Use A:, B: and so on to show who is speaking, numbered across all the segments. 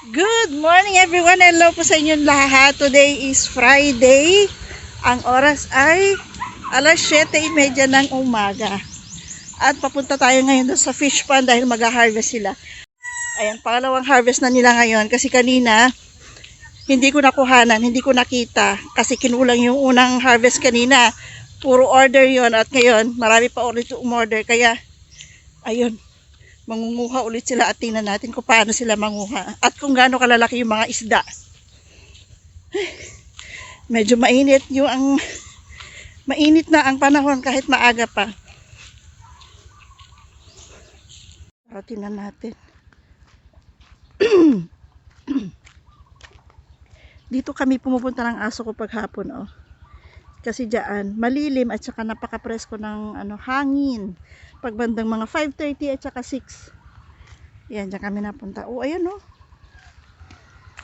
A: Good morning everyone. Hello po sa inyong lahat. Today is Friday. Ang oras ay alas 7:30 ng umaga. At papunta tayo ngayon doon sa fish pond dahil mag-harvest sila. Ayan, pangalawang harvest na nila ngayon kasi kanina hindi ko nakuhanan, hindi ko nakita kasi kinulang yung unang harvest kanina. Puro order yon at ngayon marami pa ulit umorder kaya ayun, mangunguha ulit sila at tingnan natin kung paano sila manguha at kung gaano kalalaki yung mga isda. Medyo mainit na ang panahon kahit maaga pa. So, tingnan natin. Dito kami pumupunta ng aso ko paghapon, oh. Kasi diyan malilim at saka napaka-presko ng hangin. Pagbandang mga 5:30 at saka 6. Yan, diyan kami napunta. Oh, ayun, oh.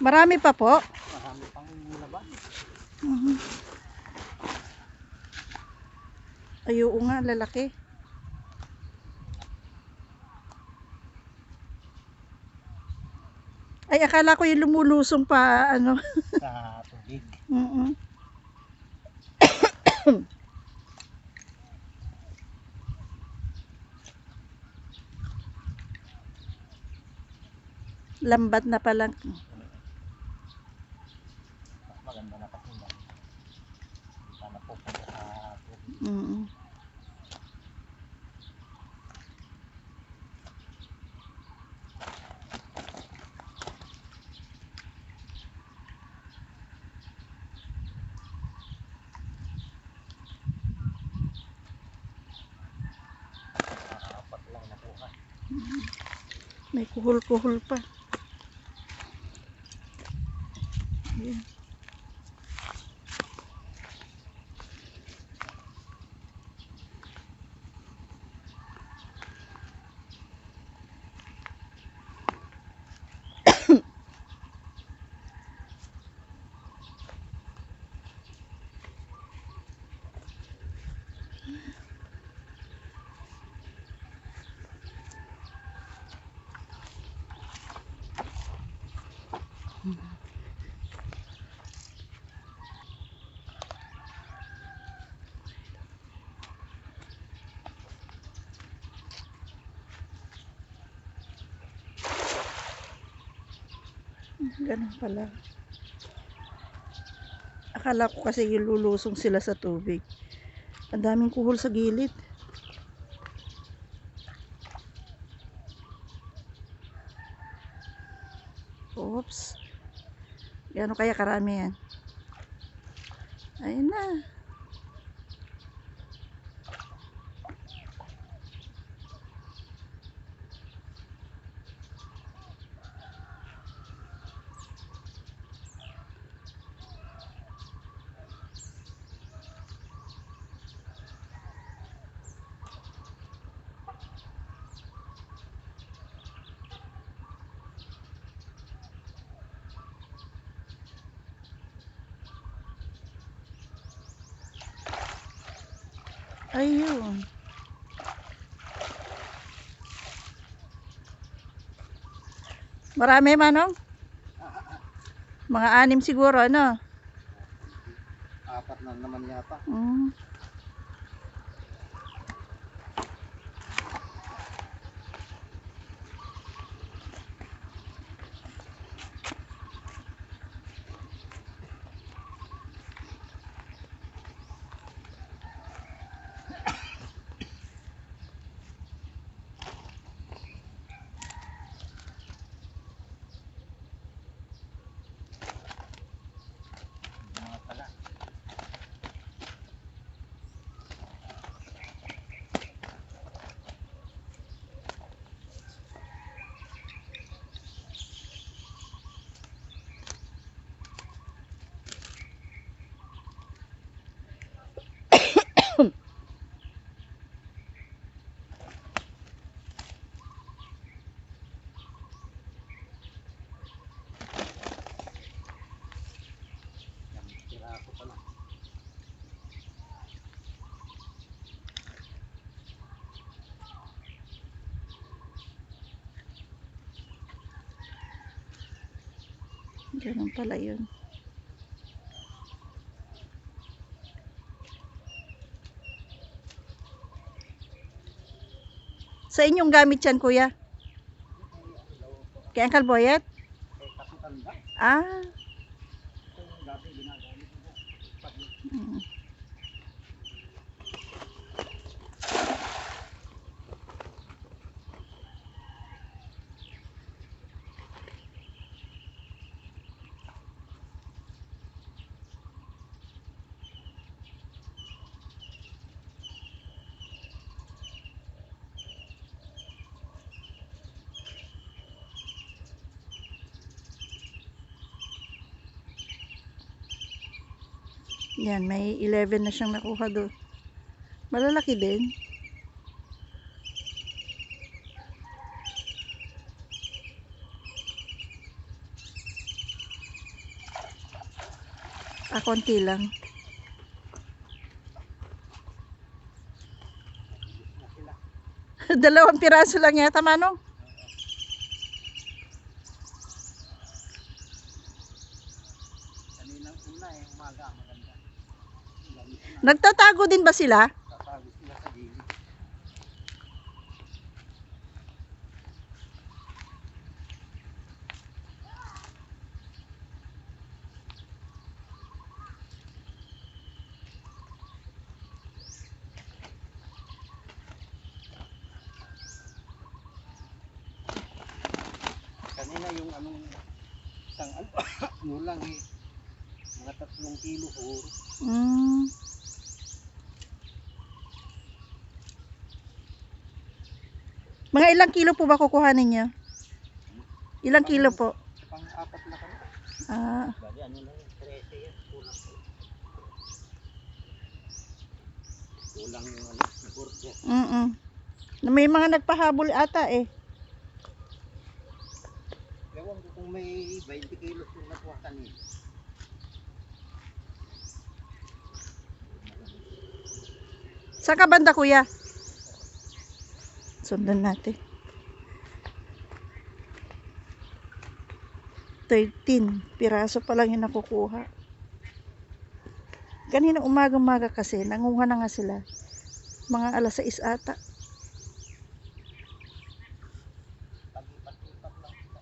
A: Marami pa po.
B: Marami pang laban.
A: Ayo nga, lalaki. Ay, akala ko yung lumulusong pa,
B: Sa tubig.
A: Lambat na pala.
B: Mas maganda na kasi yan. Hindi pa napupunta sa tubig. Apat lang nakuha.
A: May kuhol-kuhol pa. Ayan. Ganun pala. Akala ko kasi yung lulusong sila sa tubig. Ang daming kuhol sa gilid. Oops. Gano'n kaya karami yan? Ayun na. Ayun. Marami manong? Mga 6 siguro, ano?
B: Apat na naman yata. Mga tala.
A: Ganun pala yun. Sa inyong gamit yan, kuya? Kay Uncle Boyet?
B: Katutanda.
A: Ah.
B: Ito dati ginagamit mo.
A: Mm. Yan, may 11 na siyang nakuha doon. Malalaki din. Konti lang. Dalawang piraso lang yata, Manong.
B: Kaninang una umaga maganda.
A: Nagtatago din ba sila?
B: Tatago sila sa gilid. Kanina yung isang ano lang mga 3 kilo siguro.
A: Mga ilang kilo po ba kukuhanin niyo? Ilang kilo po?
B: Pang-4 na kami. Bali ano lang 13 yan. Kulang po. Kulang yung order.
A: May mga nagpahabol ata eh.
B: Ewan ko kung may 20 kilos yung nakuha kanina.
A: Saan ka banda, kuya? Sundan natin. 13 piraso pa lang yung nakukuha. Kanina umaga-umaga kasi, nanguha na nga sila. Mga alas 6 ata.
B: Pag-ipat-ipat lang sila.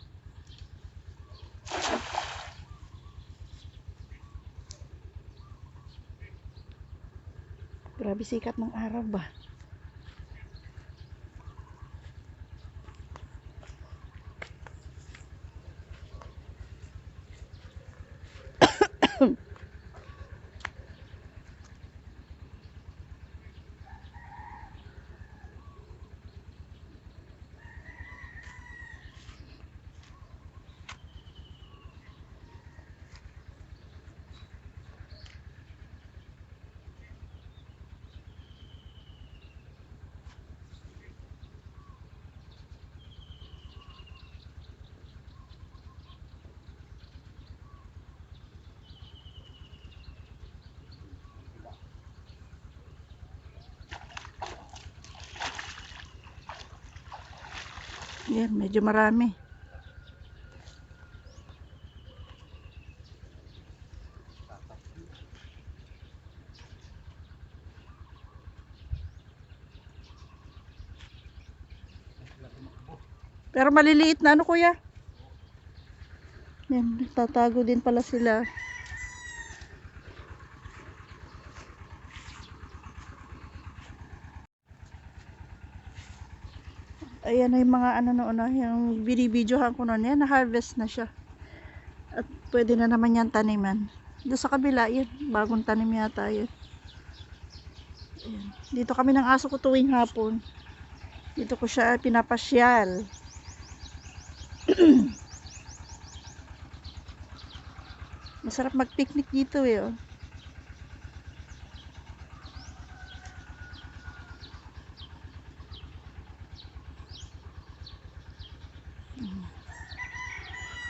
A: Grabe sikat ng araw ba? Yan, medyo marami. Pero maliliit na ano, kuya? Yan, tatago din pala sila. Ayan na yung mga ano noon, yung binibidyohan ko noon, yan, na-harvest na siya. At pwede na naman yan taniman. Doon sa kabila, yan, bagong tanim yata yan. Ayan. Dito kami ng aso ko tuwing hapon. Dito ko siya pinapasyal. Masarap mag-picnic dito eh. Oh.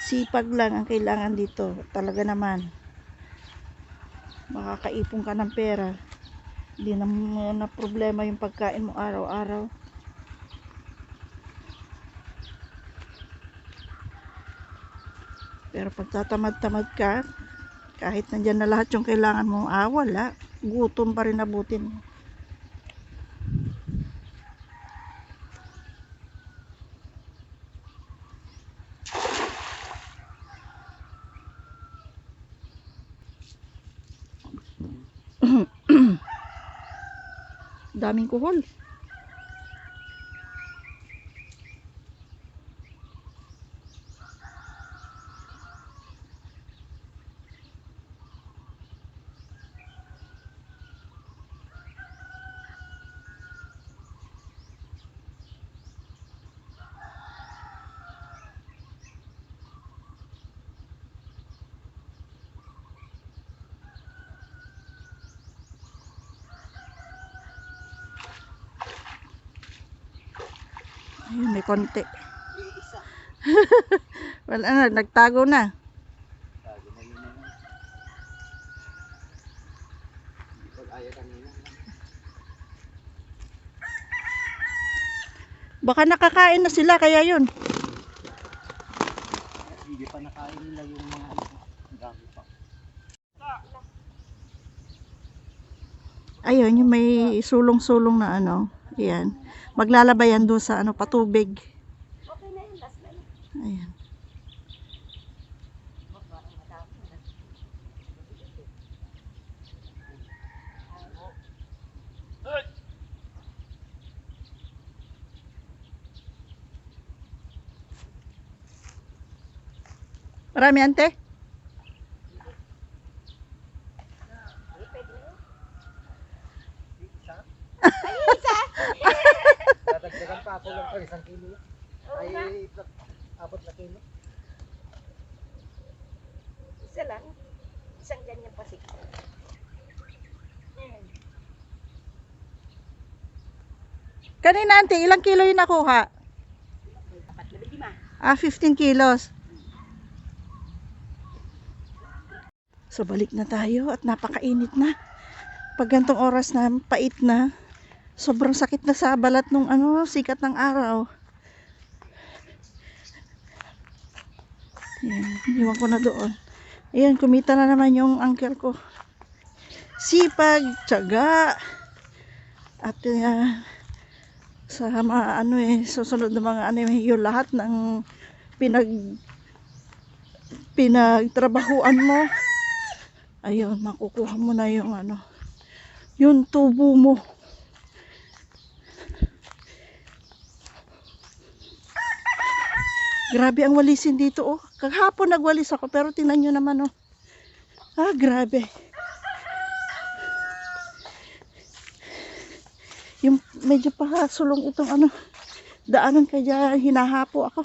A: Sipag lang ang kailangan dito. Talaga naman. Makakaipon ka ng pera. Hindi na problema yung pagkain mo araw-araw. Pero pag tatamad-tamad ka, kahit nandyan na lahat yung kailangan mo, wala. Gutom pa rin abutin mo. Daming kuhol. Ayun, may konti.
B: Isa.
A: Wala na, nagtago na.
B: Tago na yun naman. Hindi pag-aya kanina.
A: Baka nakakain na sila, kaya yun.
B: Hindi pa nakain nila yung mga ito. Ang dami pa.
A: Ayun, yung may sulong-sulong na ano. Ayan. Maglalaba yan doon sa ano, patubig.
C: Okay na yun, last na yun.
A: Ayan. Marami ante?
B: Isa? Dadagdagan pa ako lang pa 1 kilo. Ay, abot na kilo.
C: Isa lang. Isang ganyan pasik.
A: Kanina ante, ilang kilo yung nakuha?
C: 4
A: 15 kilos. So balik na tayo at napakainit na. Pag gantong oras na, pait na. Sobrang sakit na sa balat nung ano, sikat ng araw. Ayan, iwan ko na doon. Ayan, kumita na naman yung uncle ko. Sipag, tiyaga. At sa mga ano susunod na mga ano yung lahat ng pinagtrabahuan mo. Ayun, makukuha mo na yung ano, yung tubo mo. Grabe ang walisin dito, oh. Kahapon nagwalis ako, pero tingnan nyo naman, oh. Grabe. Yung medyo pahasulong itong ano, daanan, kaya hinahapo ako.